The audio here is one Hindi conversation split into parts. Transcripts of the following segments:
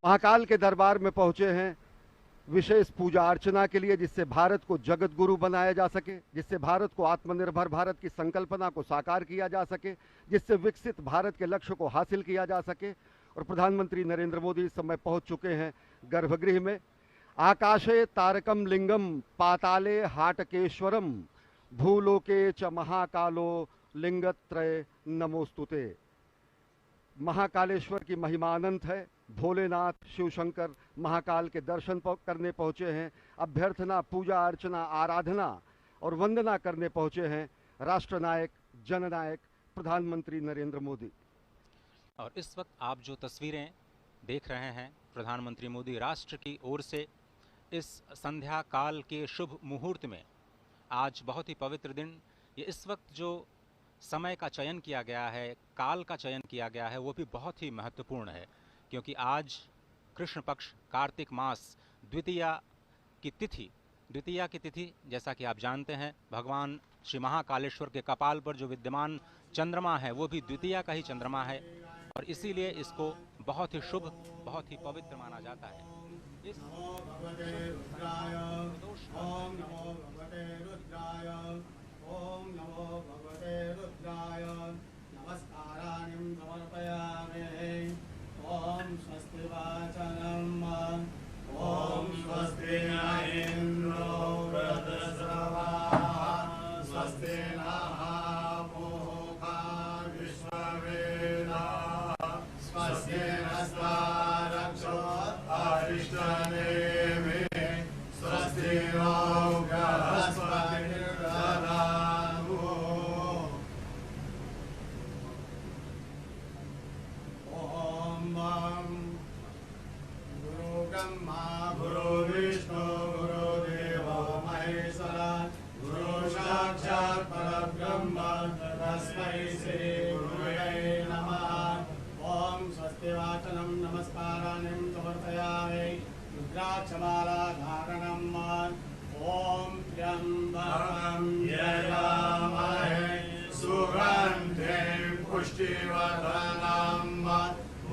महाकाल के दरबार में पहुंचे हैं विशेष पूजा अर्चना के लिए, जिससे भारत को जगत गुरु बनाया जा सके, जिससे भारत को आत्मनिर्भर भारत की संकल्पना को साकार किया जा सके, जिससे विकसित भारत के लक्ष्य को हासिल किया जा सके। और प्रधानमंत्री नरेंद्र मोदी इस समय पहुंच चुके हैं गर्भगृह में। आकाशे तारकम लिंगम पाताले हाटकेश्वरम भूलोके च महाकालो लिंगत्रय नमोस्तुते। महाकालेश्वर की महिमा अनंत है। भोलेनाथ शिव शंकर महाकाल के दर्शन करने पहुंचे हैं। अभ्यर्थना, पूजा अर्चना, आराधना और वंदना करने पहुंचे हैं राष्ट्रनायक, जननायक प्रधानमंत्री नरेंद्र मोदी। और इस वक्त आप जो तस्वीरें देख रहे हैं, प्रधानमंत्री मोदी राष्ट्र की ओर से इस संध्या काल के शुभ मुहूर्त में, आज बहुत ही पवित्र दिन, ये इस वक्त जो समय का चयन किया गया है, काल का चयन किया गया है, वो भी बहुत ही महत्वपूर्ण है, क्योंकि आज कृष्ण पक्ष कार्तिक मास द्वितीया की तिथि, जैसा कि आप जानते हैं, भगवान श्री महाकालेश्वर के कपाल पर जो विद्यमान चंद्रमा है वो भी द्वितीया का ही चंद्रमा है, और इसीलिए इसको बहुत ही शुभ, बहुत ही पवित्र माना जाता है। इस ओम नमो भगवते रुद्राय नमस्काराणि समर्पयामि। ओम स्वस्ति वाचनम ओम स्वस्ति न इंद्रो वृद्धश्रवाः स्वस्ति नः पूषा विश्ववेदाः स्वस्ति नस्तारक्षो अरिष्टनेमिः स्वस्ति नो नमस्काराणि समर्पयामि। रुद्राक्षमाला धारणम् ओम त्र्यंबकं यजामहे सुगन्धिं पुष्टिवर्धनम्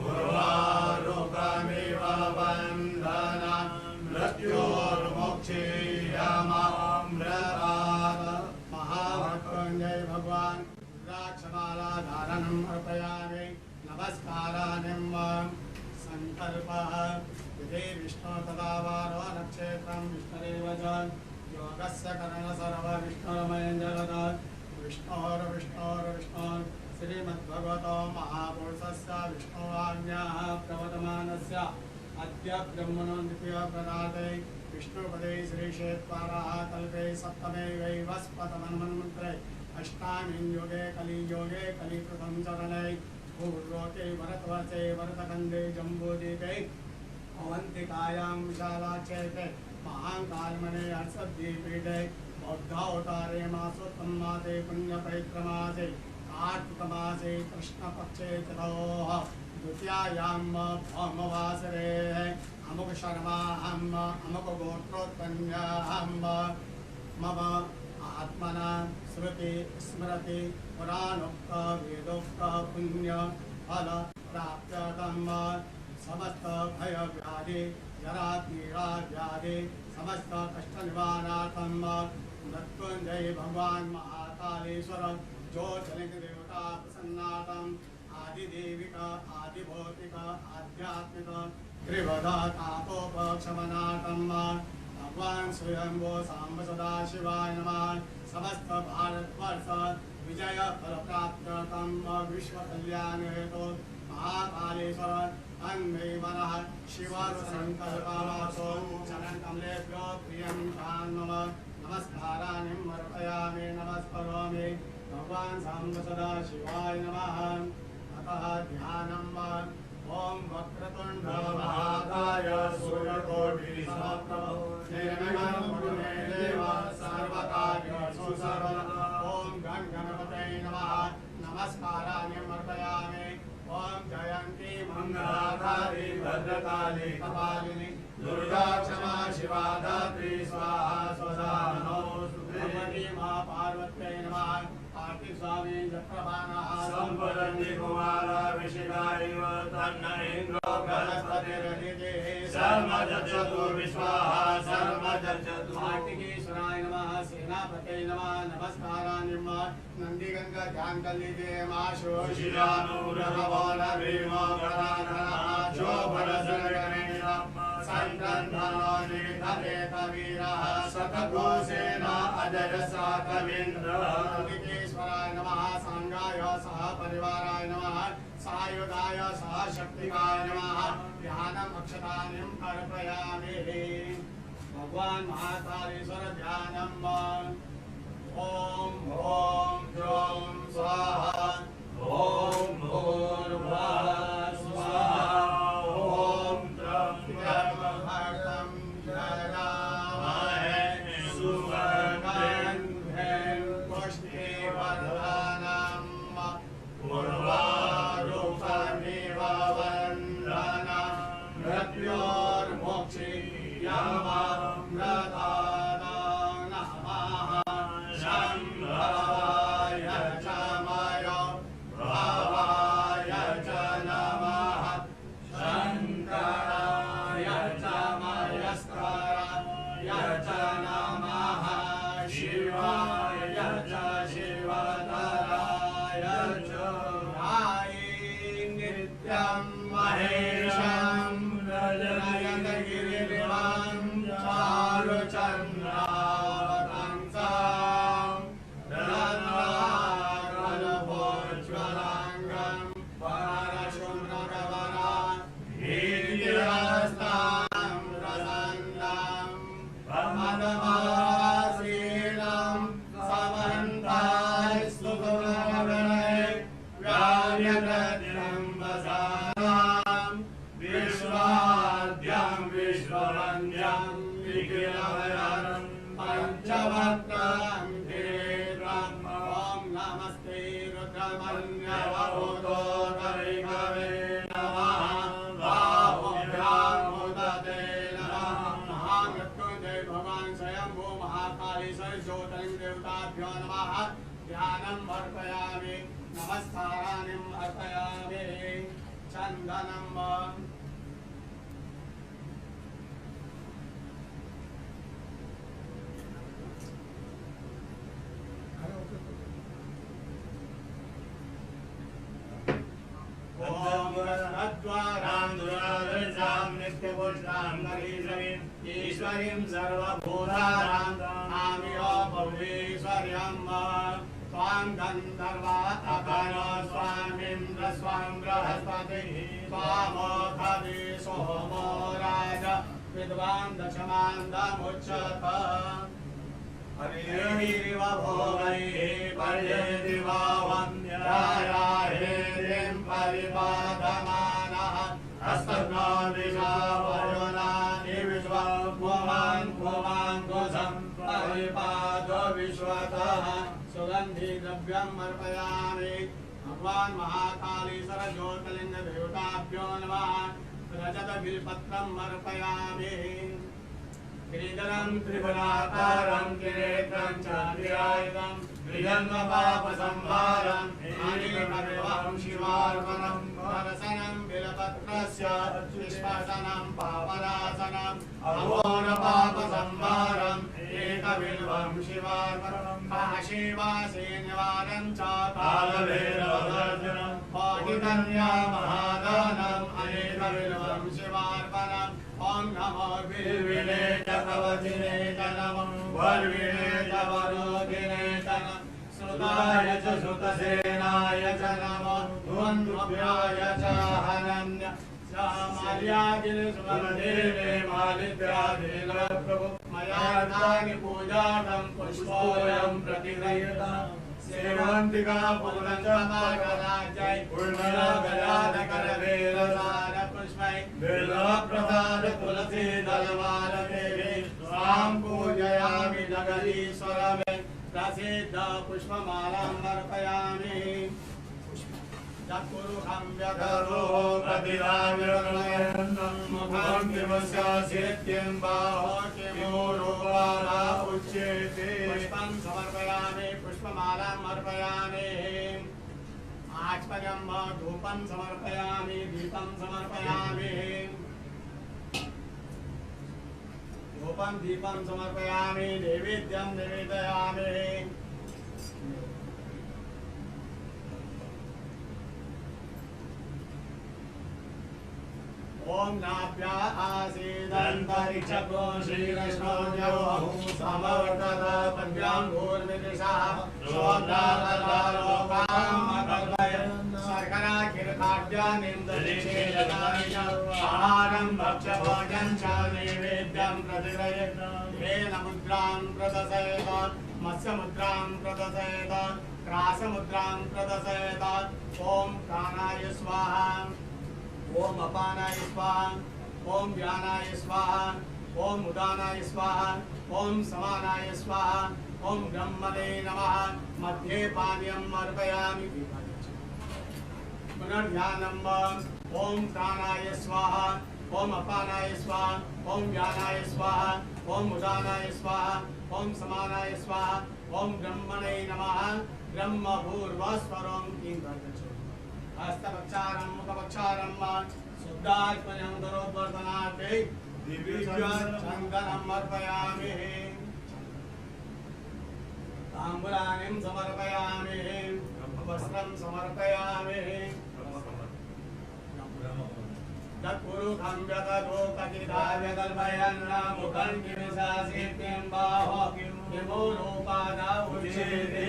उर्वारुकमिव बन्धनं मृत्योर्मुक्षीयमामृतात्। महामृत्युंजय भगवान रुद्राक्षमाला धारणम् अर्पयामि। नमस्काराणि संकल्पः विधि विष्णु तदा वारो नक्षत्रं विष्णुरेव च योगस्य करण सर्व विष्णुरमयं जगत् विष्णोर्विष्णोर्विष्णोर् श्रीमद्भगवतो महापुरुषस्य विष्णुवाज्ञाः प्रवर्तमानस्य अद्य ब्रह्मणो द्वितीयप्रदाते विष्णुपदे श्रीक्षेत्राः कल्पे सप्तमे वैवस्पतमन्वन्मन्त्रे अष्टामीं योगे कलियोगे कलिप्रथम चरणे पूर्वोके भरतवर्षे भरतखंडे जम्बूद्वीपे अवंतिकायां विशालाक्षेत्रे महाकालमणे हर्षद्वीपीठे बौद्धावतारे मासोत्तम मासे पुण्यपवित्रमासे कार्तिकमासे कृष्णपक्षे चतुर्थ द्वितीयायां भौमवासरे अमुक शर्माहम् अमुक गोत्रोत्पन्नाहम् मम आत्मना श्रुति स्मृति पुराणोक्त वेदोक्त पुण्य फल प्राप्त्यर्थं समस्त भय व्याधि जरा पीड़ा व्याधि समस्त कष्ट निवारणार्थं मृत्युंजय भगवान महाकालेश्वर ज्योतिर्लिंग देवता प्रसन्नार्थं आदिदेविक आदिभौतिक आध्यात्मिक त्रिवधा तापोपशमनार्थं भगवान स्वयंभो सांब सदाशिवाय नमः। समस्त भारतवर्ष विजय फल प्राप्त्यर्थं विश्व कल्याण हेतु महाकालेश्वर अन्मे मनः शिव संकल्पमासो चरण कमलेभ्यो प्रियं मम नमस्काराणि अर्पयामि। नमस्करोमि भगवान सांब सदाशिवाय नमः। अतः ध्यानम् ओम वक्रतुंड महाकाय सूर्यकोटि समप्रभ निर्विघ्नं कुरु मे देव सर्वकार्येषु सर्वदा। ओम गणपतये नमः। नमस्काराणि अर्पयामि। ओम जयंती मंगलाकाली भद्रकाली कपालिनी दुर्गा क्षमा शिवा धात्री स्वाहा स्वधा नमोस्तुते। मां पार्वत्यै नमः। कार्तिक स्वामी जत्रभानः संपदन्ति कुमार विशिखा इव तन्न इंद्रो बृहस्पतिर्निधिः सर्वजजतु विश्वाः सर्वजजतु कार्तिकेश्वराय नमः सेनापते नमः नमस्काराणि नंदीगंगा ध्यान कर लीजिए माशो शिरानुरभवनभीमो गणाधरः शोभरसगणेशः संतन्धनोनिधरेतवीरः शतघोषेण अजयसा कवीन्द्रः कार्तिकेश्वराय नमः सांगाय सह परिवाराय नमः सायुधाय सह शक्तिकाय नमः ध्यानम् अक्षतानिं अर्पयामि भगवान् महाकालेश्वर ध्यानम् ओम ओम ज्यों स्वाहा ओम भूर्भुवः स्वाहा ओम त्र्यंबकं यजामहे सुगन्धिं पुष्टिवर्धनम् उर्वारुकमिव वन्दनं मृत्योर्मुक्षीयमामृतात् शम्भवाय च मयो भवाय च नमः शङ्कराय च मयस्कराय च नमः शिवाय च शिवतराय च नित्यं महेशं नयनगिरिं चारुचन्द्रावतं रत्नाकरपोज्ज्वलाङ्गं परशुम्रगवनं वीर्यस्तां रसन्नं प्रमदमासीनं समन्तास्तुतगणे व्यार्यप्रत्यम्बसानां विश्वाद्यं विश्ववन्द्यं विकिलवरं पञ्चवक्त्रं धिरेन्द्रं ॐ नमस्ते रुद्रमन्यवभूतोदरिकवे नमः बाहुभ्यां मुदते नमः महामृत्युञ्जय भगवान् स्वयंभू महाकालेश्वर ज्योतिर्देवताभ्यो नमः ध्यानम् अर्पयामि नमस्काराणिम् अर्पयामि चन्दनम् ईश्वरीं सर्वभूतानां आमियो भुवनेश्वर्यं स्वां गन्धर्वा अभनो स्वामिन्द्र स्वां बृहस्पतिः स्वामोऽधि सोमो राज विद्वान् दशमान्दमुच्यत हरिरिव भोगैः पर्येदिव वन्द्यायाहेरिं परिपादमानः हस्तघ्नो दिशा वरुणानि विश्वभुवाङ्कुशं परिपादो विश्वतः सुगन्धि द्रव्यम् अर्पयामि भगवान् महाकालेश्वर ज्योतिर्लिङ्ग देवताभ्यो नमः रजतबिल्पत्रम् अर्पयामि श्रीधरं त्रिगुणाकारं त्रिनेत्रं चान्द्रियायुधं त्रिजन्मपापसंहारं अनिलकल्पं शिवार्पणं वरसनं बिलपत्रस्य विश्वासनं पापनाशनम् अघोरपापसंहारम् एकबिल्वं शिवार्पणं काशीवासे निवारणं च कालभैरवदर्शनं पाठितन्या महादानम् अनेकबिल्वं शिवार्पणम् ॐ नमो बिल्विने च कवचिने च नमो वर्विणे च वरोधिने च नमः श्रुताय च श्रुतसेनाय च नमो ध्वन्द्वभ्याय च हनन्य श्यामार्यागिरिस्वरदेवे मालिद्यादिप्रभु मयार्तानि पूजार्थं पुष्पोऽयं प्रतिगृह्यताम् सेवन्तिका पूर्णचमाकराज्यै पूर्णगजानकरवेलसार पुष्पै बिल्वप्रसाद तुलसी दलमालदेवी स्वां पूजयामि जगदीश्वरमे प्रसिद्ध पुष्पमालां अर्पयामि चतुर्हं व्यधरो प्रतिदामिर्नयनं मुखं किमस्य सिद्धिं बाहो किमो रूपाला उच्यते पुष्पं समर्पयामि पुष्पमालाम् अर्पयामि आचमनम् धूपं समर्पयामि दीपं समर्पयामि धूपं दीपं समर्पयामि नैवेद्यं निवेदयामि ओम नाभ्या आसीदन्तरिक्षको श्रीकृष्णो समवर्तत पद्याङ्गूर्मिदिशः शोधालोकामकल्पय शर्कराखिरखाद्यानिन्दलिषेदनानि च आहारं भक्ष्यभोजनं च नैवेद्यं प्रतिदयेत् वेलमुद्रां प्रदशयत मत्स्यमुद्रां प्रदशयत क्रासमुद्रां प्रदशयत ओम प्राणाय स्वाहा ओम अपानाय स्वाहा ओम व्यानाय स्वाहा ओम उदानाय स्वाहा ओम समानाय स्वाहा ओम ब्रह्मणे नमः मध्ये पानीयम् अर्पयामि पुनर्ध्यानम् ओम प्राणाय स्वाहा ओम अपानाय स्वाहा ओम व्यानाय स्वाहा ओम उदानाय स्वाहा ओम समानाय स्वाहा ओम ब्रह्मणे नमः ब्रह्मभूर्वस्वरं किं हस्तपक्षारं मुखपक्षारं शुद्धात्मनं दरोद्वर्धनार्थे दिव्यचन्दनं अर्पयामि ताम्बूलानिं समर्पयामि वस्त्रं समर्पयामि तत्पुरुषं व्यततो कथिताव्यकल्पयन् मुखं किमिशासित्यं बाहो किमो रूपादा उच्यते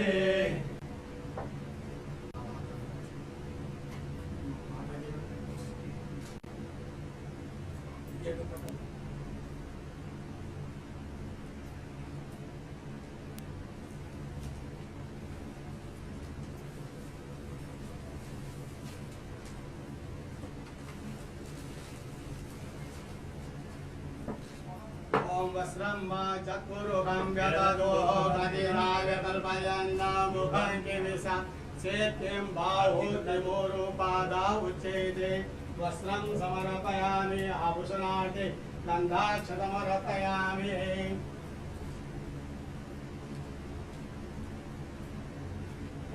ओम वस्त्रं चतुर्भुजं व्यततो कथिताव्यकल्पयन् मुखं किमिशासित्यं बाहो किमो रूपादा उच्यते वस्त्रं समर्पयामि आभूषणार्थे गन्धाक्षतमर्पयामि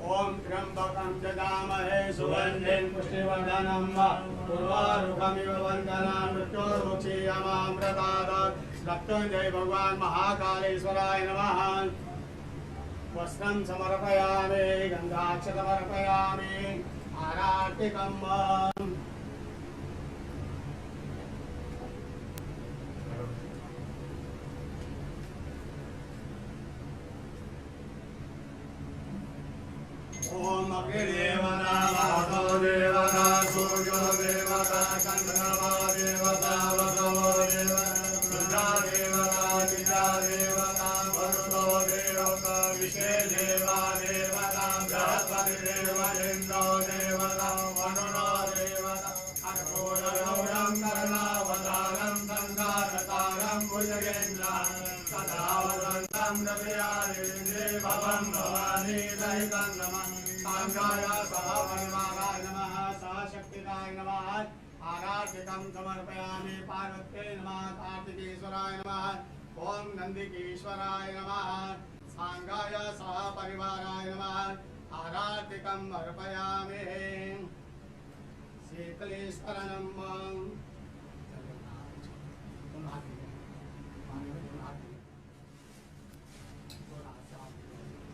ओम त्र्यंबकं यजामहे सुगन्धिं पुष्टिवर्धनं उर्वारुकमिव वन्दनान् मृत्योर्मुक्षीयमामृतात् मृत्युञ्जय भगवान् महाकालेश्वराय नमः वस्त्रं समर्पयामि गन्धाक्षतमर्पयामि आरार्तिकम् ओम अग्निदेवता वातो देवता सूर्यो देवता चन्द्रमा देवता वसवो देवता रुद्रा देवता दिशा देवता वरुणो देवता विषे देवा देवता बृहस्पति देव इन्द्रो देवता वरुणो देवता अघोरगौरं कर्णावतारं संसारतारं भुजगेन्द्रं सदा वदन्तं रवियारेन्द्रे भवं भवानी सहितं नमः सांगाय सहपरिवाराय नमः सहशक्तिकाय नमः आराधिकं समर्पयामि पार्वत्यै नमः कार्तिकेश्वराय नमः ओम नंदिकेश्वराय नमः सांगाय सहपरिवाराय नमः आराधिकं अर्पयामि शीतलेश्वरनं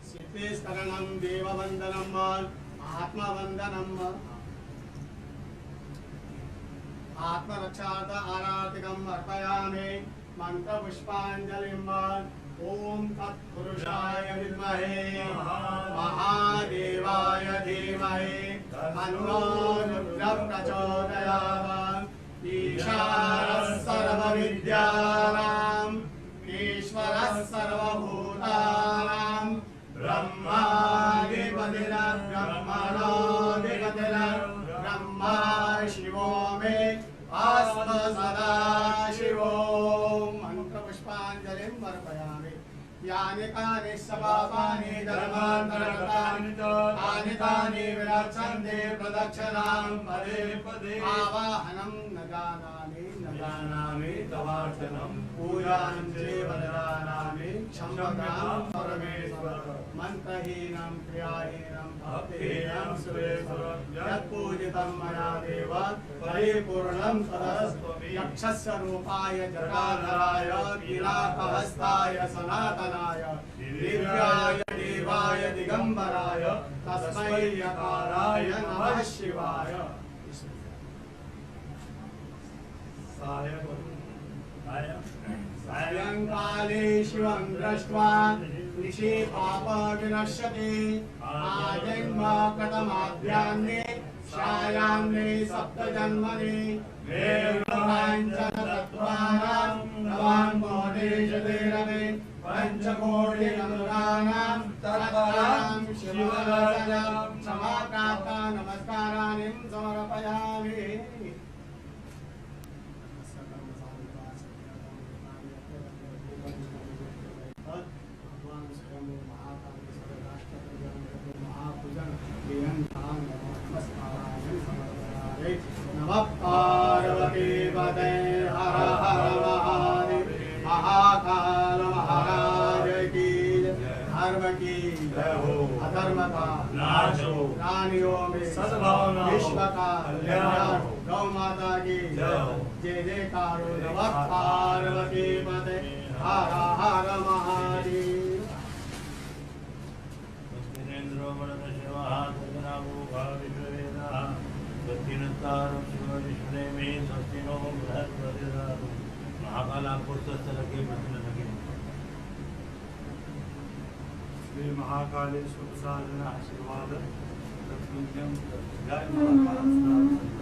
शीतलेश्वरनं देववन्दनं आत्मवन्दनं आत्मरक्षार्थ आराधिकम् अर्पयामि मंत्रपुष्पाञ्जलिम् ओम तत्पुरुषाय विद्महे महादेवाय धीमहि तन्नो रुद्रः प्रचोदयात् ईशानः सर्वविद्यानाम् ईश्वरः सर्वभूतानां ब्रह्मा शिवो मे आस्म सदा शिवो मंत्रपुष्पाञ्जलिं अर्पयामि यानि कानि सपापानि धर्मान्तरकृतानि च तानि तानि विरक्षन्ते प्रदक्षिणां पदे पदे आवाहनं न जानामि तवार्चनं पूजां चैव न जानामि क्षम्यतां परमेश्वर मन्त्रहीनं क्रियाहीनं भक्तिहीनं सुरेश्वर यत्पूजितं मया देव परिपूर्णं तदस्तु यक्षस्य रूपाय जटाधराय कीलाकहस्ताय सनातनाय दिव्याय देवाय दिगंबराय तस्मै यकाराय नमः शिवाय। सायंकाले शिवं दृष्ट्वा निशि पापविनश्यति आजन्म कृतमाद्यान्ने छायान्ने सप्तजन्मनि देवाञ्चनतत्त्वानां नवान् मोदेशतेरवे पञ्चकोटिनमृगाणां तत्त्वानां शिवदर्शनं समाप्ता नमस्काराणि समर्पयामि। नमः पार्वती पते हर हर महादेव महाकाल महाराज की धर्म की जय हो अधर्म का नाश हो प्राणियों में सद्भावना विश्व का कल्याण हो गौ माता की जय हो जय जयकार हो। नमः पार्वती पते हर हर महादेव। श्री महाकालेश्वर साधन आशीर्वाद तत्पुण्यम जय महाकाल।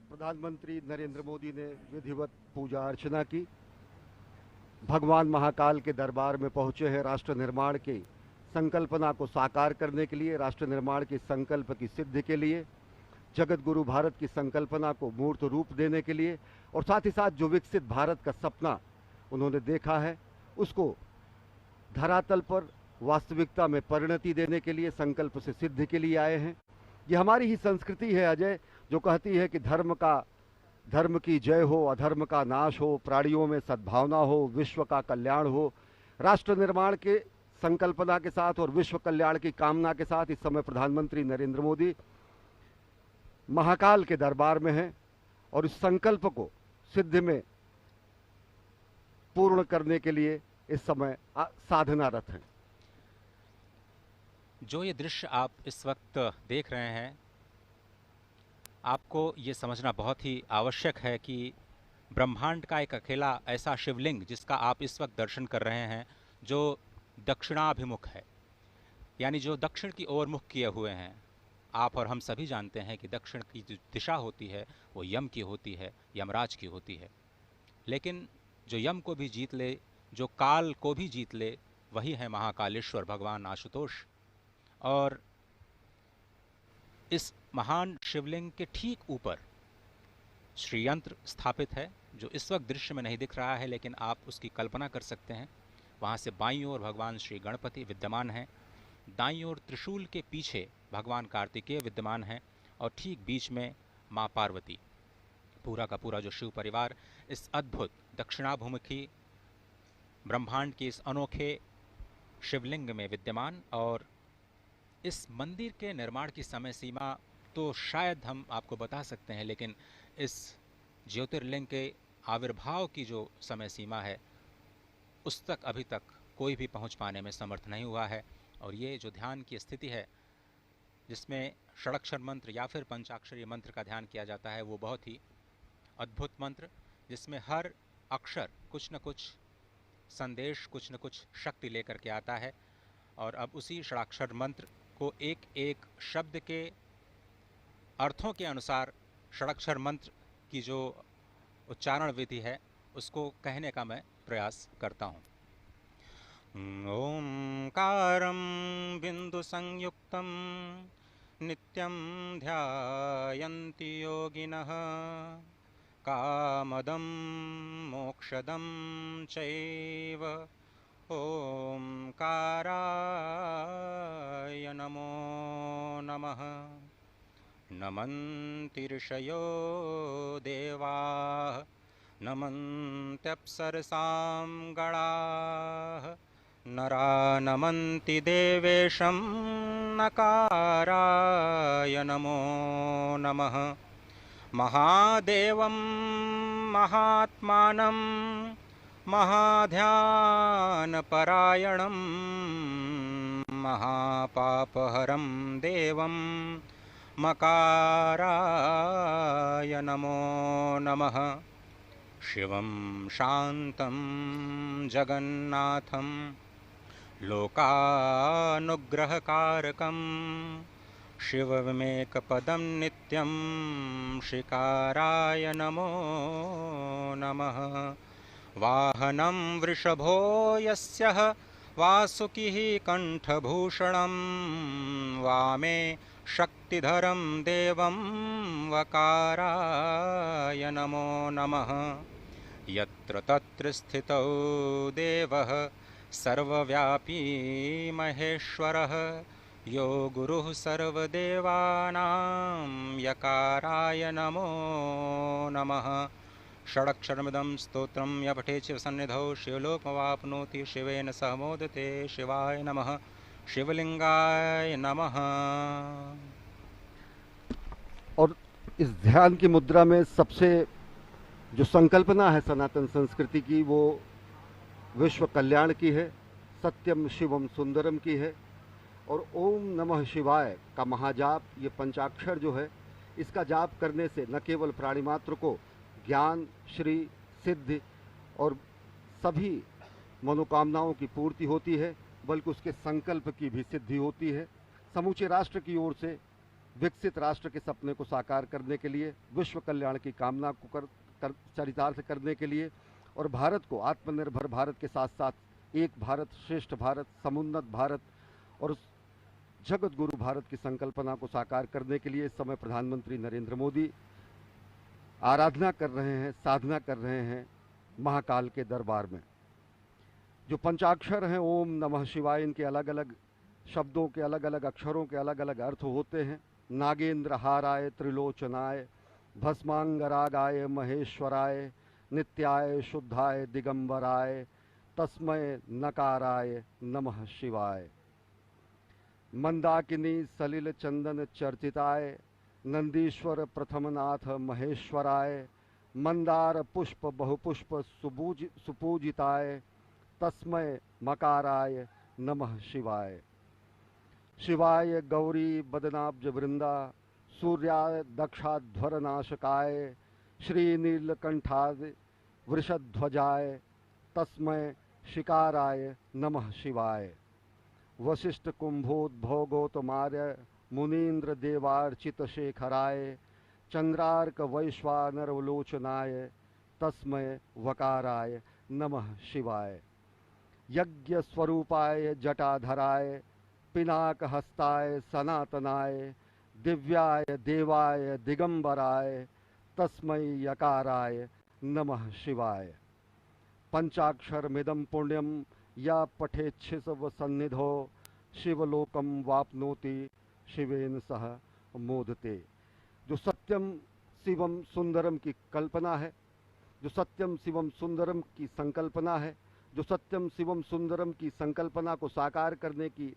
प्रधानमंत्री नरेंद्र मोदी ने विधिवत पूजा अर्चना की। भगवान महाकाल के दरबार में पहुंचे हैं राष्ट्र निर्माण की संकल्पना को साकार करने के लिए, राष्ट्र निर्माण के संकल्प की सिद्धि के लिए, जगत गुरु भारत की संकल्पना को मूर्त रूप देने के लिए, और साथ ही साथ जो विकसित भारत का सपना उन्होंने देखा है उसको धरातल पर वास्तविकता में परिणति देने के लिए, संकल्प से सिद्धि के लिए आए हैं। ये हमारी ही संस्कृति है अजय, जो कहती है कि धर्म की जय हो, अधर्म का नाश हो, प्राणियों में सद्भावना हो, विश्व का कल्याण हो। राष्ट्र निर्माण के संकल्पना के साथ और विश्व कल्याण की कामना के साथ इस समय प्रधानमंत्री नरेंद्र मोदी महाकाल के दरबार में हैं और इस संकल्प को सिद्धि में पूर्ण करने के लिए इस समय साधनारत हैं। जो ये दृश्य आप इस वक्त देख रहे हैं, आपको ये समझना बहुत ही आवश्यक है कि ब्रह्मांड का एक अकेला ऐसा शिवलिंग जिसका आप इस वक्त दर्शन कर रहे हैं, जो दक्षिणाभिमुख है, यानी जो दक्षिण की ओर मुख किए हुए हैं। आप और हम सभी जानते हैं कि दक्षिण की जो दिशा होती है वो यम की होती है, यमराज की होती है। लेकिन जो यम को भी जीत ले, जो काल को भी जीत ले, वही है महाकालेश्वर भगवान आशुतोष। और इस महान शिवलिंग के ठीक ऊपर श्रीयंत्र स्थापित है, जो इस वक्त दृश्य में नहीं दिख रहा है, लेकिन आप उसकी कल्पना कर सकते हैं। वहाँ से बाईं ओर भगवान श्री गणपति विद्यमान हैं, दाईं ओर त्रिशूल के पीछे भगवान कार्तिकेय विद्यमान हैं, और ठीक बीच में माँ पार्वती। पूरा का पूरा जो शिव परिवार इस अद्भुत दक्षिणाभिमुखी ब्रह्मांड के इस अनोखे शिवलिंग में विद्यमान। और इस मंदिर के निर्माण की समय सीमा तो शायद हम आपको बता सकते हैं, लेकिन इस ज्योतिर्लिंग के आविर्भाव की जो समय सीमा है उस तक अभी तक कोई भी पहुंच पाने में समर्थ नहीं हुआ है। और ये जो ध्यान की स्थिति है, जिसमें षडाक्षर मंत्र या फिर पंचाक्षरी मंत्र का ध्यान किया जाता है, वो बहुत ही अद्भुत मंत्र, जिसमें हर अक्षर कुछ न कुछ संदेश, कुछ न कुछ शक्ति लेकर के आता है। और अब उसी षडाक्षर मंत्र को एक एक शब्द के अर्थों के अनुसार षडाक्षर मंत्र की जो उच्चारण विधि है उसको कहने का मैं प्रयास करता हूँ। ओंकारं बिंदु संयुक्तं नित्यं ध्यायन्ति योगिनः कामदं मोक्षदं चैव ओंकाराय नमो नमः। नमन्ति ऋषयो देवाः नमन्त्यप्सरसां गणाः नरा नमन्ति देवेशं नकाराय नमो नमः। महादेवं महात्मानं महाध्यानपरायणं महापापहरं देवं मकाराय नमो नमः। शिवं शान्तं जगन्नाथं लोकानुग्रहकारकं शिवमेकपदं नित्यं शिकाराय नमो नमः। वाहनं वृषभो यस्यः वासुकिः कण्ठभूषणं वामे शक्तिधरं देवं वकाराय नमो नमः। यत्र तत्र स्थितौ देवः सर्वव्यापी महेश्वरः यो गुरुः सर्वदेवानां यकाराय नमो नमः। षडक्षरमिदं स्तोत्रं य पठेत् शिवसन्निधौ शिवलोकमवाप्नोति शिवेन सह मोदते। शिवाय नमः। शिवलिंगाय नमः। और इस ध्यान की मुद्रा में सबसे जो संकल्पना है सनातन संस्कृति की, वो विश्व कल्याण की है, सत्यम शिवम सुंदरम की है। और ओम नमः शिवाय का महाजाप, ये पंचाक्षर जो है, इसका जाप करने से न केवल प्राणी मात्र को ज्ञान, श्री, सिद्धि और सभी मनोकामनाओं की पूर्ति होती है, बल्कि उसके संकल्प की भी सिद्धि होती है। समूचे राष्ट्र की ओर से विकसित राष्ट्र के सपने को साकार करने के लिए, विश्व कल्याण की कामना को चरितार्थ करने के लिए और भारत को आत्मनिर्भर भारत के साथ साथ एक भारत श्रेष्ठ भारत, समुन्नत भारत और जगत गुरु भारत की संकल्पना को साकार करने के लिए इस समय प्रधानमंत्री नरेंद्र मोदी आराधना कर रहे हैं, साधना कर रहे हैं महाकाल के दरबार में। जो पंचाक्षर हैं ओम नमः शिवाय, इनके अलग अलग शब्दों के अलग अलग अक्षरों के अलग अलग अर्थ होते हैं। नागेंद्र हाराय त्रिलोचनाय भस्मांगरागाय महेश्वराय नित्याय शुद्धाय दिगंबराय तस्मय नकाराय नमः शिवाय। मंदाकिनी सलिल चंदन चर्चिताय नंदीश्वर प्रथमनाथ महेश्वराय मंदार पुष्प बहुपुष्प सुपूजिताय तस्मय मकाराय नमः शिवाय। शिवाय गौरी बदनाब्ज वृंदा सूर्याय दक्षाध्वर नाशकाय श्रीनीलकंठाय वृषध्वजाय तस्मय शिकाराय नमः शिवाय। वशिष्ठ कुंभोद्भव गौतमार्य मुनीन्द्र देवार्चित शेखराय चंद्रार्क वैश्वानरवलोचनाय तस्मय वकाराय नमः शिवाय। यज्ञ स्वरूपाय जटाधराय पिनाक हस्ताय सनातनाय दिव्याय देवाय दिगंबराय तस्मै यकाराय नमः शिवाय। पंचाक्षरमिदं पुण्यं या पठेच्छिव सन्निधो शिवलोकम वाप्नोति शिवेन सह मोदते। जो सत्यम शिवम सुंदरम की कल्पना है, जो सत्यम शिवम सुंदरम की संकल्पना है, जो सत्यम शिवम सुंदरम की संकल्पना को साकार करने की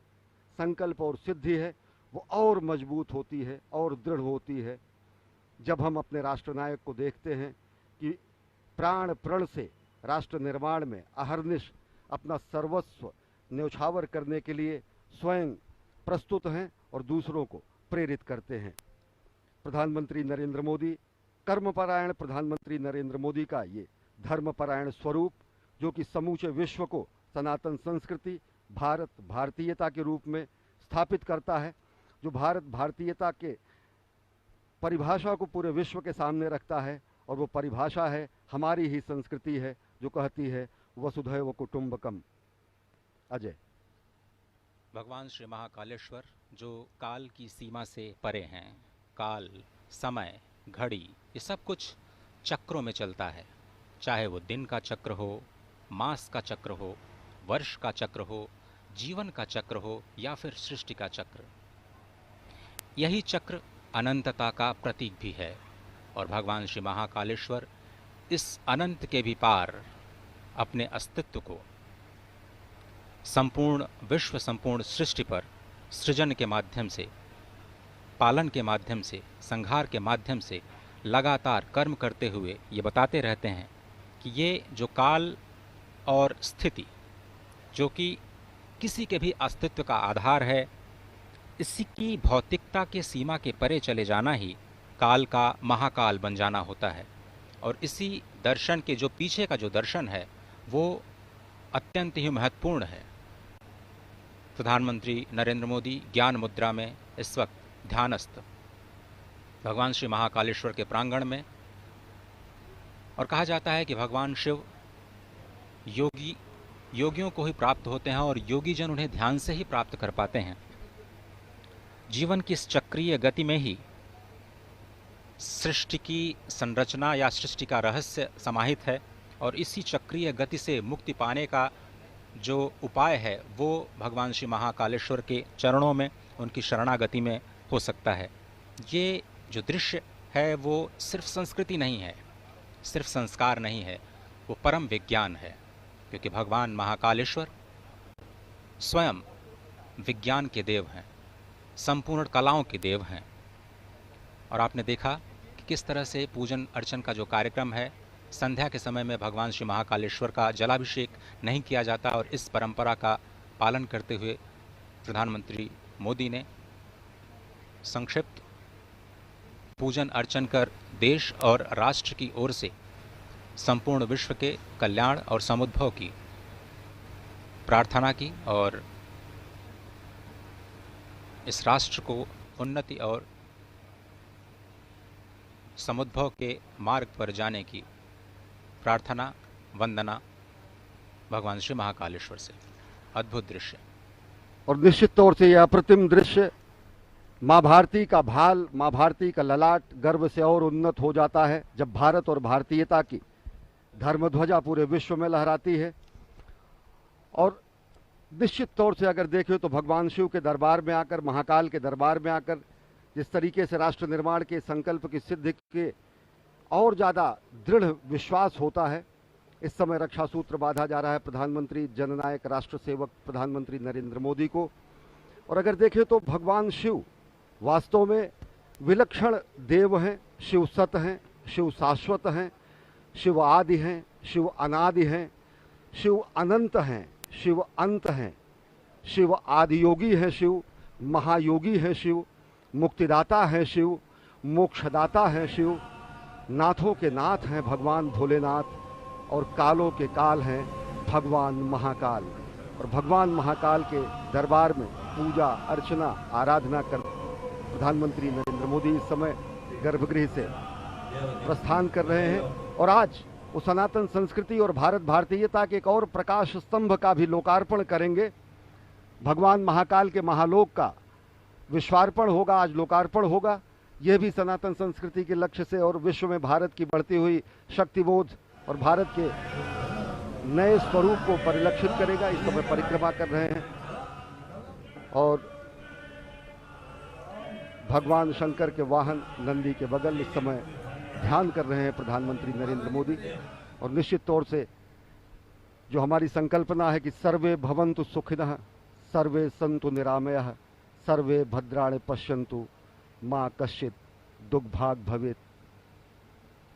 संकल्प और सिद्धि है, वो और मजबूत होती है और दृढ़ होती है जब हम अपने राष्ट्रनायक को देखते हैं कि प्राण प्रण से राष्ट्र निर्माण में अहर्निश अपना सर्वस्व न्यौछावर करने के लिए स्वयं प्रस्तुत हैं और दूसरों को प्रेरित करते हैं। प्रधानमंत्री नरेंद्र मोदी, कर्मपरायण प्रधानमंत्री नरेंद्र मोदी का ये धर्मपरायण स्वरूप, जो कि समूचे विश्व को सनातन संस्कृति, भारत भारतीयता के रूप में स्थापित करता है, जो भारत भारतीयता के परिभाषा को पूरे विश्व के सामने रखता है और वो परिभाषा है, हमारी ही संस्कृति है जो कहती है वसुधैव कुटुंबकम। अजय। भगवान श्री महाकालेश्वर जो काल की सीमा से परे हैं, काल, समय, घड़ी, ये सब कुछ चक्रों में चलता है, चाहे वो दिन का चक्र हो, मास का चक्र हो, वर्ष का चक्र हो, जीवन का चक्र हो या फिर सृष्टि का चक्र। यही चक्र अनंतता का प्रतीक भी है और भगवान श्री महाकालेश्वर इस अनंत के भी पार अपने अस्तित्व को संपूर्ण विश्व, संपूर्ण सृष्टि पर सृजन के माध्यम से, पालन के माध्यम से, संहार के माध्यम से लगातार कर्म करते हुए ये बताते रहते हैं कि ये जो काल और स्थिति, जो कि किसी के भी अस्तित्व का आधार है, इसी की भौतिकता के सीमा के परे चले जाना ही काल का महाकाल बन जाना होता है। और इसी दर्शन के जो पीछे का जो दर्शन है वो अत्यंत ही महत्वपूर्ण है। प्रधानमंत्री नरेंद्र मोदी ज्ञान मुद्रा में इस वक्त ध्यानस्थ भगवान श्री महाकालेश्वर के प्रांगण में, और कहा जाता है कि भगवान शिव योगियों को ही प्राप्त होते हैं और योगी जन उन्हें ध्यान से ही प्राप्त कर पाते हैं। जीवन की इस चक्रीय गति में ही सृष्टि की संरचना या सृष्टि का रहस्य समाहित है और इसी चक्रीय गति से मुक्ति पाने का जो उपाय है वो भगवान श्री महाकालेश्वर के चरणों में, उनकी शरणागति में हो सकता है। ये जो दृश्य है वो सिर्फ संस्कृति नहीं है, सिर्फ संस्कार नहीं है, वो परम विज्ञान है, क्योंकि भगवान महाकालेश्वर स्वयं विज्ञान के देव हैं, संपूर्ण कलाओं के देव हैं। और आपने देखा कि किस तरह से पूजन अर्चन का जो कार्यक्रम है, संध्या के समय में भगवान श्री महाकालेश्वर का जलाभिषेक नहीं किया जाता और इस परंपरा का पालन करते हुए प्रधानमंत्री मोदी ने संक्षिप्त पूजन अर्चन कर देश और राष्ट्र की ओर से संपूर्ण विश्व के कल्याण और समुद्भव की प्रार्थना की और इस राष्ट्र को उन्नति और समुद्भव के मार्ग पर जाने की प्रार्थना, वंदना भगवान श्री महाकालेश्वर से। अद्भुत दृश्य। और निश्चित तौर से यह अप्रतिम दृश्य, माँ भारती का भाल, माँ भारती का ललाट गर्व से और उन्नत हो जाता है जब भारत और भारतीयता की धर्मध्वजा पूरे विश्व में लहराती है। और निश्चित तौर से अगर देखें तो भगवान शिव के दरबार में आकर, महाकाल के दरबार में आकर जिस तरीके से राष्ट्र निर्माण के संकल्प की सिद्धि के और ज़्यादा दृढ़ विश्वास होता है। इस समय रक्षा सूत्र बांधा जा रहा है प्रधानमंत्री जननायक राष्ट्र सेवक प्रधानमंत्री नरेंद्र मोदी को। और अगर देखें तो भगवान शिव वास्तव में विलक्षण देव हैं, शिव सत हैं, शिव शाश्वत हैं, शिव आदि हैं, शिव अनादि हैं, शिव अनंत हैं, शिव अंत हैं, शिव आदि योगी हैं, शिव महायोगी हैं, शिव मुक्तिदाता हैं, शिव मोक्षदाता हैं, शिव नाथों के नाथ हैं भगवान भोलेनाथ और कालों के काल हैं भगवान महाकाल। और भगवान महाकाल के दरबार में पूजा अर्चना आराधना कर प्रधानमंत्री नरेंद्र मोदी इस समय गर्भगृह से प्रस्थान कर रहे हैं। और आज वो सनातन संस्कृति और भारत भारतीयता के एक और प्रकाश स्तंभ का भी लोकार्पण करेंगे। भगवान महाकाल के महालोक का विश्वार्पण होगा, आज लोकार्पण होगा। यह भी सनातन संस्कृति के लक्ष्य से और विश्व में भारत की बढ़ती हुई शक्तिबोध और भारत के नए स्वरूप को परिलक्षित करेगा। इस समय परिक्रमा कर रहे हैं और भगवान शंकर के वाहन नंदी के बगल इस समय ध्यान कर रहे हैं प्रधानमंत्री नरेंद्र मोदी। और निश्चित तौर से जो हमारी संकल्पना है कि सर्वे भवन्तु सुखिनः, सर्वे सन्तु निरामयः, सर्वे भद्राणि पश्यन्तु माँ कश्चित् दुर्भाग् भवेत्,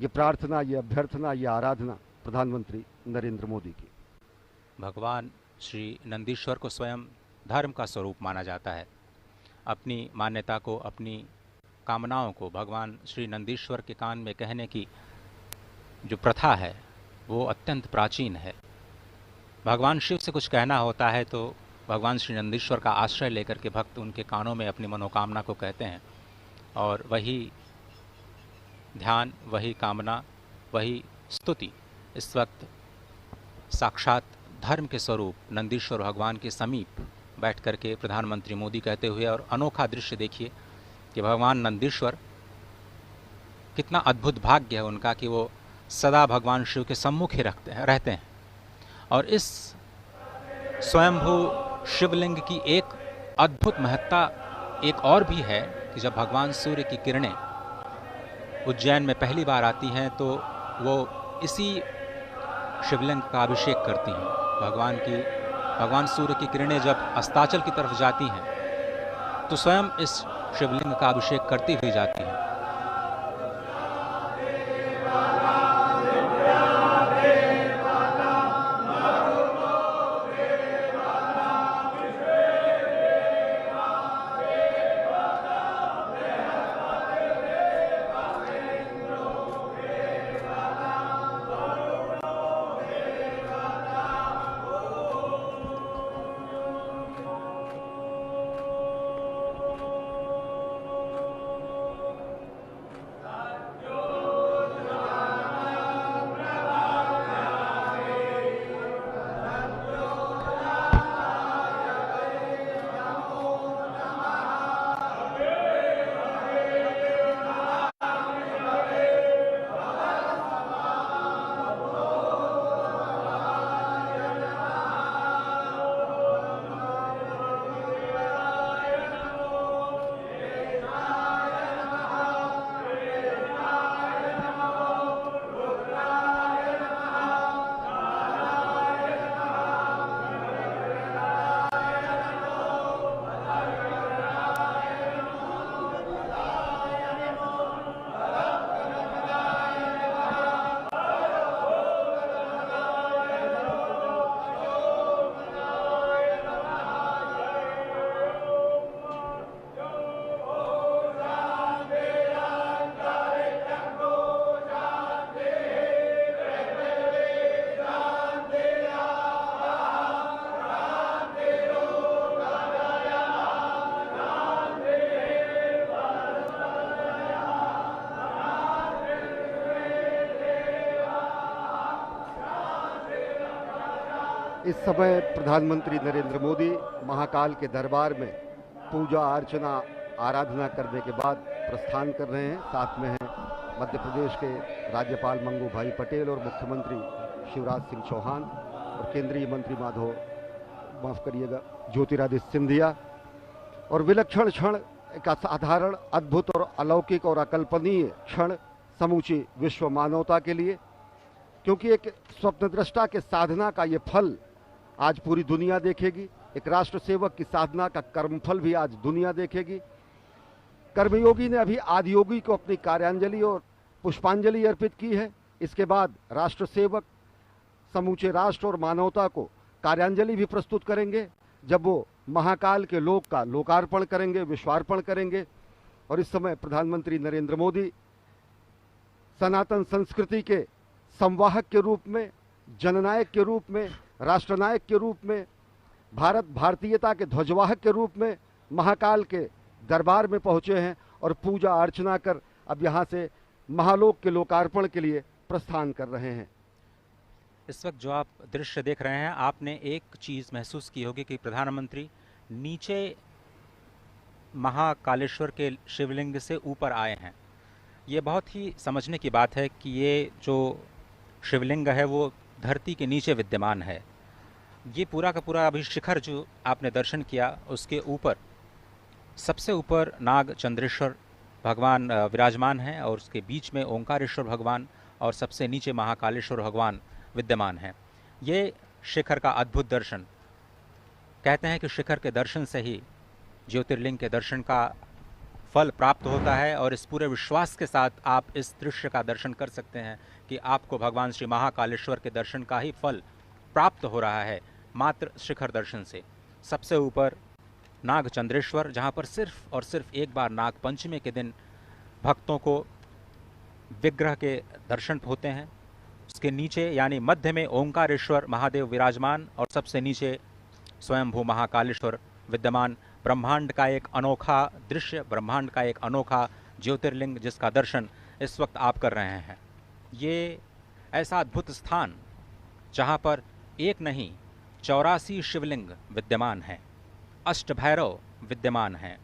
ये प्रार्थना, ये अभ्यर्थना, ये आराधना प्रधानमंत्री नरेंद्र मोदी की। भगवान श्री नंदीश्वर को स्वयं धर्म का स्वरूप माना जाता है। अपनी मान्यता को, अपनी कामनाओं को भगवान श्री नंदीश्वर के कान में कहने की जो प्रथा है वो अत्यंत प्राचीन है। भगवान शिव से कुछ कहना होता है तो भगवान श्री नंदीश्वर का आश्रय लेकर के भक्त उनके कानों में अपनी मनोकामना को कहते हैं और वही ध्यान, वही कामना वही स्तुति इस वक्त साक्षात धर्म के स्वरूप नंदीश्वर भगवान के समीप बैठ कर के प्रधानमंत्री मोदी कहते हुए, और अनोखा दृश्य देखिए कि भगवान नंदीश्वर, कितना अद्भुत भाग्य है उनका कि वो सदा भगवान शिव के सम्मुख ही रहते हैं। और इस स्वयंभू शिवलिंग की एक अद्भुत महत्ता एक और भी है कि जब भगवान सूर्य की किरणें उज्जैन में पहली बार आती हैं तो वो इसी शिवलिंग का अभिषेक करती हैं। भगवान सूर्य की किरणें जब अस्ताचल की तरफ जाती हैं तो स्वयं इस शिवलिंग का अभिषेक करती हुई जाती हैं। इस समय प्रधानमंत्री नरेंद्र मोदी महाकाल के दरबार में पूजा अर्चना आराधना करने के बाद प्रस्थान कर रहे हैं। साथ में हैं मध्य प्रदेश के राज्यपाल मंगू भाई पटेल और मुख्यमंत्री शिवराज सिंह चौहान और केंद्रीय मंत्री ज्योतिरादित्य सिंधिया। और विलक्षण क्षण, एक असाधारण, अद्भुत और अलौकिक और अकल्पनीय क्षण समूची विश्व मानवता के लिए, क्योंकि एक स्वप्नदृष्टा के साधना का ये फल आज पूरी दुनिया देखेगी। एक राष्ट्र सेवक की साधना का कर्मफल भी आज दुनिया देखेगी। कर्मयोगी ने अभी आदियोगी को अपनी कार्यांजलि और पुष्पांजलि अर्पित की है। इसके बाद राष्ट्र सेवक समूचे राष्ट्र और मानवता को कार्यांजलि भी प्रस्तुत करेंगे, जब वो महाकाल के लोक का लोकार्पण करेंगे, विश्वार्पण करेंगे। और इस समय प्रधानमंत्री नरेंद्र मोदी सनातन संस्कृति के संवाहक के रूप में, जननायक के रूप में, राष्ट्रनायक के रूप में, भारतीयता के ध्वजवाहक के रूप में महाकाल के दरबार में पहुंचे हैं और पूजा अर्चना कर अब यहां से महालोक के लोकार्पण के लिए प्रस्थान कर रहे हैं। इस वक्त जो आप दृश्य देख रहे हैं, आपने एक चीज़ महसूस की होगी कि प्रधानमंत्री नीचे महाकालेश्वर के शिवलिंग से ऊपर आए हैं। ये बहुत ही समझने की बात है कि ये जो शिवलिंग है वो धरती के नीचे विद्यमान है। ये पूरा का पूरा अभी शिखर जो आपने दर्शन किया, उसके ऊपर सबसे ऊपर नाग चंद्रेश्वर भगवान विराजमान हैं और उसके बीच में ओंकारेश्वर भगवान और सबसे नीचे महाकालेश्वर भगवान विद्यमान हैं। ये शिखर का अद्भुत दर्शन, कहते हैं कि शिखर के दर्शन से ही ज्योतिर्लिंग के दर्शन का फल प्राप्त होता है। और इस पूरे विश्वास के साथ आप इस दृश्य का दर्शन कर सकते हैं कि आपको भगवान श्री महाकालेश्वर के दर्शन का ही फल प्राप्त हो रहा है मात्र शिखर दर्शन से। सबसे ऊपर नाग चंद्रेश्वर, जहाँ पर सिर्फ और सिर्फ एक बार नाग पंचमी के दिन भक्तों को विग्रह के दर्शन होते हैं। उसके नीचे यानी मध्य में ओंकारेश्वर महादेव विराजमान और सबसे नीचे स्वयंभू महाकालेश्वर विद्यमान। ब्रह्मांड का एक अनोखा दृश्य, ब्रह्मांड का एक अनोखा ज्योतिर्लिंग जिसका दर्शन इस वक्त आप कर रहे हैं। ये ऐसा अद्भुत स्थान जहाँ पर एक नहीं 84 शिवलिंग विद्यमान हैं, अष्टभैरव विद्यमान हैं,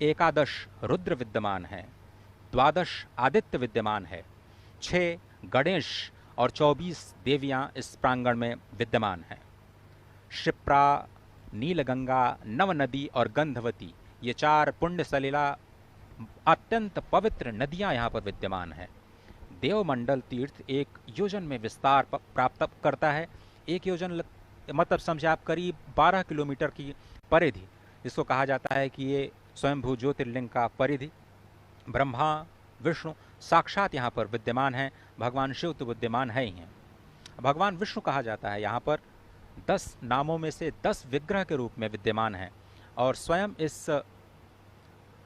एकादश रुद्र विद्यमान हैं, द्वादश आदित्य विद्यमान है, 6 गणेश और 24 देवियां इस प्रांगण में विद्यमान हैं। क्षिप्रा, नीलगंगा, नवनदी और गंधवती, ये 4 पुण्य सलिला अत्यंत पवित्र नदियां यहाँ पर विद्यमान हैं। देवमंडल तीर्थ 1 योजन में विस्तार प्राप्त करता है। 1 योजन मतलब समझे आप करीब 12 किलोमीटर की परिधि, जिसको कहा जाता है कि ये स्वयंभू ज्योतिर्लिंग का परिधि। ब्रह्मा विष्णु साक्षात यहाँ पर विद्यमान हैं, भगवान शिव तो विद्यमान है ही हैं। भगवान विष्णु कहा जाता है यहाँ पर 10 नामों में से 10 विग्रह के रूप में विद्यमान हैं, और स्वयं इस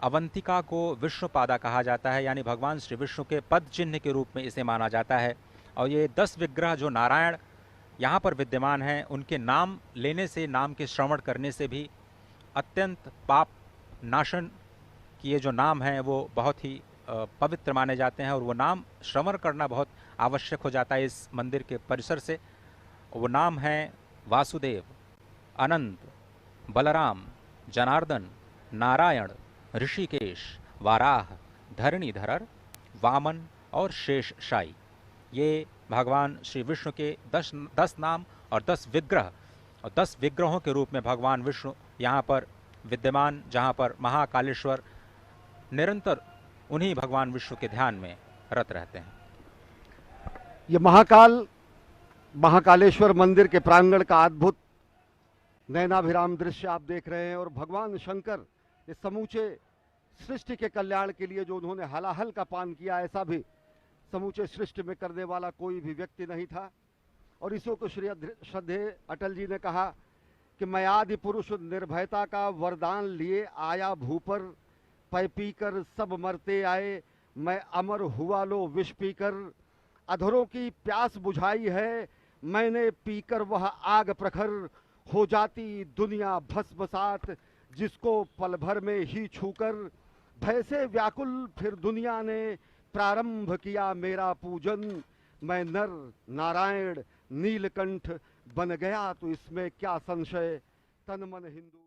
अवंतिका को विष्णुपादा कहा जाता है, यानी भगवान श्री विष्णु के पद चिन्ह के रूप में इसे माना जाता है। और ये 10 विग्रह जो नारायण यहाँ पर विद्यमान हैं, उनके नाम लेने से, नाम के श्रवण करने से भी अत्यंत पाप नाशन किए जो नाम हैं वो बहुत ही पवित्र माने जाते हैं, और वो नाम श्रवण करना बहुत आवश्यक हो जाता है इस मंदिर के परिसर से। वो नाम हैं वासुदेव, अनंत, बलराम, जनार्दन, नारायण, ऋषिकेश, वाराह, धरणीधर, वामन और शेषशायी। ये भगवान श्री विष्णु के 10 नाम और 10 विग्रह, और 10 विग्रहों के रूप में भगवान विष्णु यहाँ पर विद्यमान, जहाँ पर महाकालेश्वर निरंतर उन्हीं भगवान विष्णु के ध्यान में रत रहते हैं। ये महाकालेश्वर मंदिर के प्रांगण का अद्भुत नयनाभिराम दृश्य आप देख रहे हैं। और भगवान शंकर इस समूचे सृष्टि के कल्याण के लिए जो उन्होंने हलाहल का पान किया, ऐसा भी समूचे सृष्टि में करने वाला कोई भी व्यक्ति नहीं था। और इसी को श्रद्धेय अटल जी ने कहा कि मैं आदि पुरुष निर्भयता का वरदान लिए आया भूपर, पै पीकर सब मरते आए, मैं अमर हुआ लो विष पीकर, अधरों की प्यास बुझाई है मैंने पीकर वह आग प्रखर, हो जाती दुनिया भस्मसात जिसको पल भर में ही छूकर, भय से व्याकुल फिर दुनिया ने प्रारंभ किया मेरा पूजन, मैं नर नारायण नीलकंठ बन गया तो इसमें क्या संशय, तन मन हिंदू।